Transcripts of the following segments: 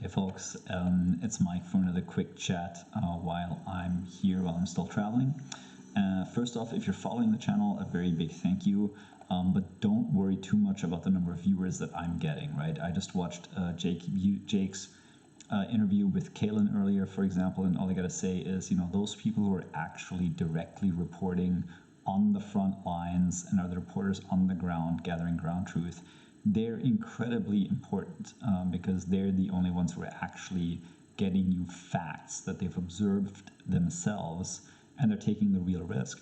Hey folks, it's Mike for another quick chat while I'm still traveling. First off, if you're following the channel, a very big thank you, but don't worry too much about the number of viewers that I'm getting, right? I just watched Jake's interview with Kaylin earlier, for example, and all I gotta say is, those people who are actually directly reporting on the front lines and are the reporters on the ground gathering ground truth, they're incredibly important because they're the only ones who are actually getting you facts that they've observed themselves, and they're taking the real risk.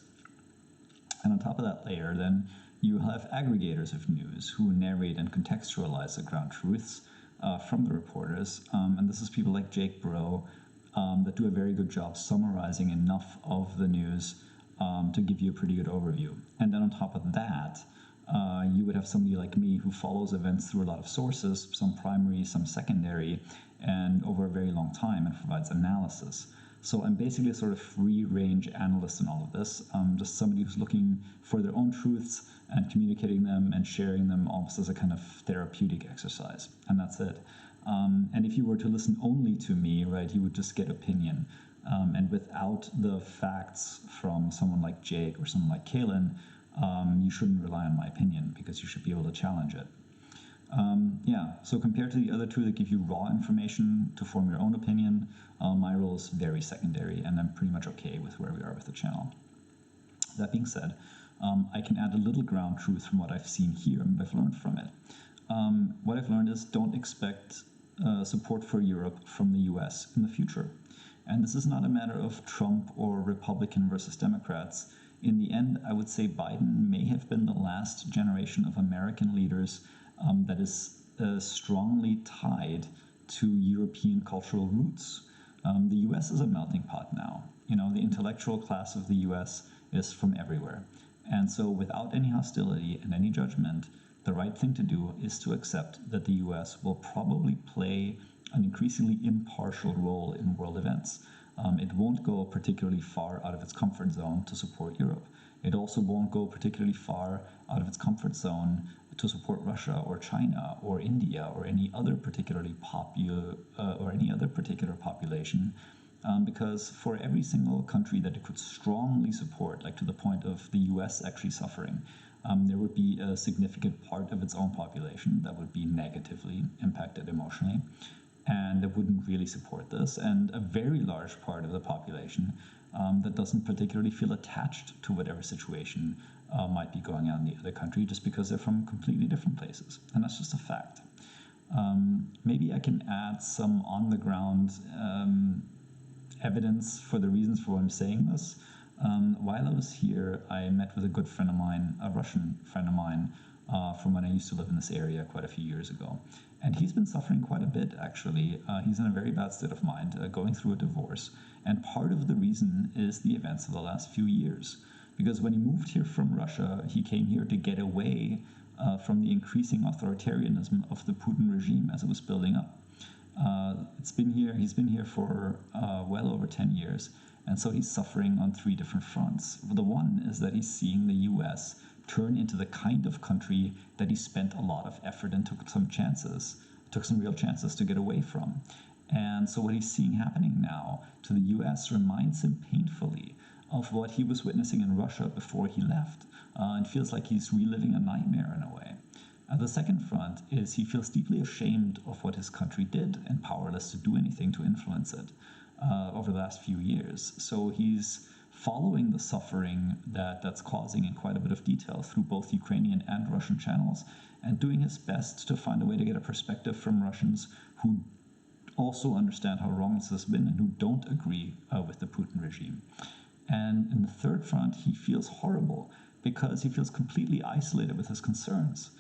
And on top of that layer, then you have aggregators of news who narrate and contextualize the ground truths from the reporters. And this is people like Jake Bro that do a very good job summarizing enough of the news to give you a pretty good overview. And then on top of that, you would have somebody like me who follows events through a lot of sources, some primary, some secondary, and over a very long time, and provides analysis. So I'm basically a sort of free-range analyst in all of this, just somebody who's looking for their own truths and communicating them and sharing them almost as a kind of therapeutic exercise, and that's it. And if you were to listen only to me, right, you would just get opinion. And without the facts from someone like Jake or someone like Kaylin, you shouldn't rely on my opinion because you should be able to challenge it. So compared to the other two that give you raw information to form your own opinion, my role is very secondary, and I'm pretty much okay with where we are with the channel. That being said, I can add a little ground truth from what I've seen here and what I've learned from it. What I've learned is don't expect support for Europe from the US in the future. And this is not a matter of Trump or Republican versus Democrats. In the end, I would say Biden may have been the last generation of American leaders that is strongly tied to European cultural roots. The US is a melting pot now. The intellectual class of the US is from everywhere. And so without any hostility and any judgment, the right thing to do is to accept that the US will probably play an increasingly impartial role in world events. It won't go particularly far out of its comfort zone to support Europe. It also won't go particularly far out of its comfort zone to support Russia or China or India or any other particular population, because for every single country that it could strongly support, like to the point of the US actually suffering, there would be a significant part of its own population that would be negatively impacted emotionally, and that wouldn't really support this, and a very large part of the population that doesn't particularly feel attached to whatever situation might be going on in the other country, just because they're from completely different places, and that's just a fact. Maybe I can add some on-the-ground evidence for the reasons for why I'm saying this. While I was here, I met with a good friend of mine, a Russian friend of mine, from when I used to live in this area quite a few years ago. And he's been suffering quite a bit, actually. He's in a very bad state of mind, going through a divorce. And part of the reason is the events of the last few years. Because when he moved here from Russia, he came here to get away from the increasing authoritarianism of the Putin regime as it was building up. He's been here for well over 10 years. And so he's suffering on three different fronts. The one is that he's seeing the US turn into the kind of country that he spent a lot of effort and took some real chances to get away from. And so what he's seeing happening now to the US reminds him painfully of what he was witnessing in Russia before he left. It feels like he's reliving a nightmare in a way. The second front is he feels deeply ashamed of what his country did and powerless to do anything to influence it over the last few years. So he's following the suffering that's causing in quite a bit of detail through both Ukrainian and Russian channels, and doing his best to find a way to get a perspective from Russians who also understand how wrong this has been and who don't agree with the Putin regime. And in the third front, he feels horrible because he feels completely isolated with his concerns.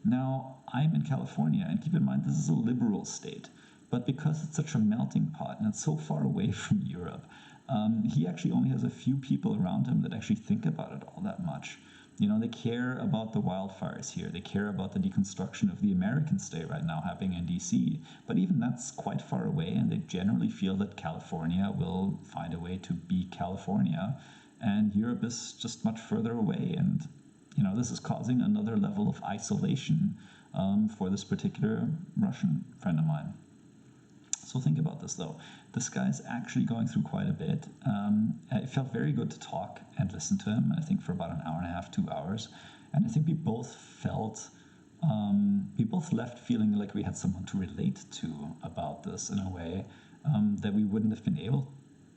Now, I'm in California, and keep in mind, this is a liberal state, but because it's such a melting pot and it's so far away from Europe, he actually only has a few people around him that actually think about it all that much. They care about the wildfires here. They care about the deconstruction of the American state right now happening in DC. But even that's quite far away, and they generally feel that California will find a way to be California, and Europe is just much further away. And this is causing another level of isolation for this particular Russian friend of mine. So think about this though. This guy's actually going through quite a bit. It felt very good to talk and listen to him, I think for about an hour and a half, 2 hours. And I think we both felt, we both left feeling like we had someone to relate to about this in a way that we wouldn't have been able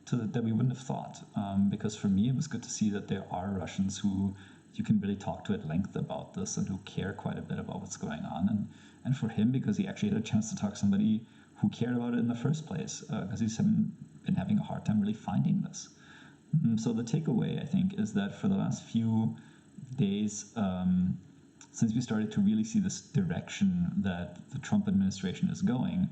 to, that we wouldn't have thought. Because for me, it was good to see that there are Russians who you can really talk to at length about this and who care quite a bit about what's going on. And for him, because he actually had a chance to talk to somebody who cared about it in the first place, because he's been having a hard time really finding this. So the takeaway, I think, is that for the last few days, since we started to really see this direction that the Trump administration is going,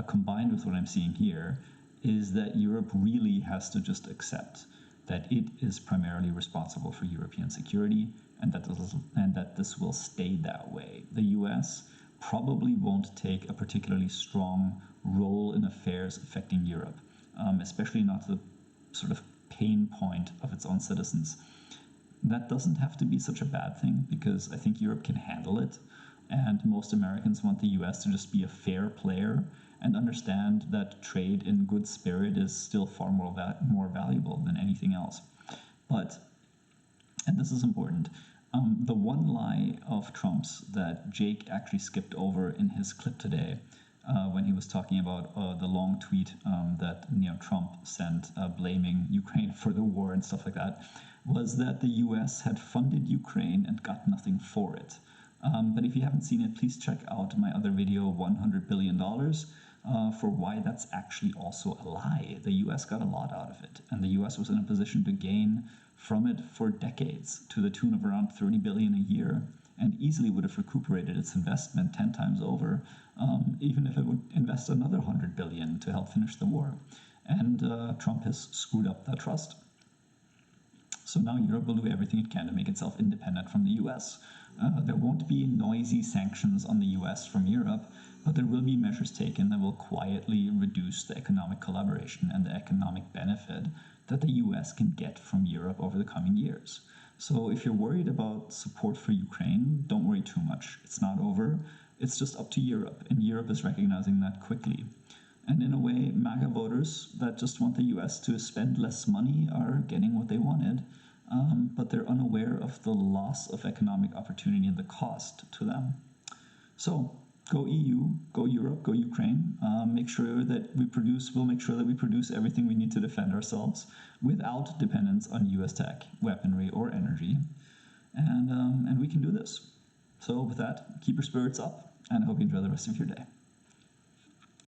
combined with what I'm seeing here, is that Europe really has to just accept that it is primarily responsible for European security and that this will stay that way. The US probably won't take a particularly strong role in affairs affecting Europe, especially not the sort of pain point of its own citizens. That doesn't have to be such a bad thing, because I think Europe can handle it, and most Americans want the US to just be a fair player and understand that trade in good spirit is still far more valuable than anything else. But, and this is important, the one lie of Trump's that Jake actually skipped over in his clip today, when he was talking about the long tweet that Trump sent blaming Ukraine for the war and stuff like that, was that the US had funded Ukraine and got nothing for it. But if you haven't seen it, please check out my other video, $100 billion, for why that's actually also a lie. The US got a lot out of it, and the US was in a position to gain from it for decades to the tune of around $30 billion a year, and easily would have recuperated its investment 10 times over, even if it would invest another $100 billion to help finish the war. And Trump has screwed up that trust. So now Europe will do everything it can to make itself independent from the US. There won't be noisy sanctions on the US from Europe, but there will be measures taken that will quietly reduce the economic collaboration and the economic benefit that the US can get from Europe over the coming years. So if you're worried about support for Ukraine, don't worry too much. It's not over. It's just up to Europe, and Europe is recognizing that quickly. And in a way, MAGA voters that just want the US to spend less money are getting what they wanted, but they're unaware of the loss of economic opportunity and the cost to them. So go EU, go Europe, go Ukraine. Make sure that we'll make sure that we produce everything we need to defend ourselves without dependence on US tech, weaponry, or energy. And we can do this. So with that, keep your spirits up, and I hope you enjoy the rest of your day.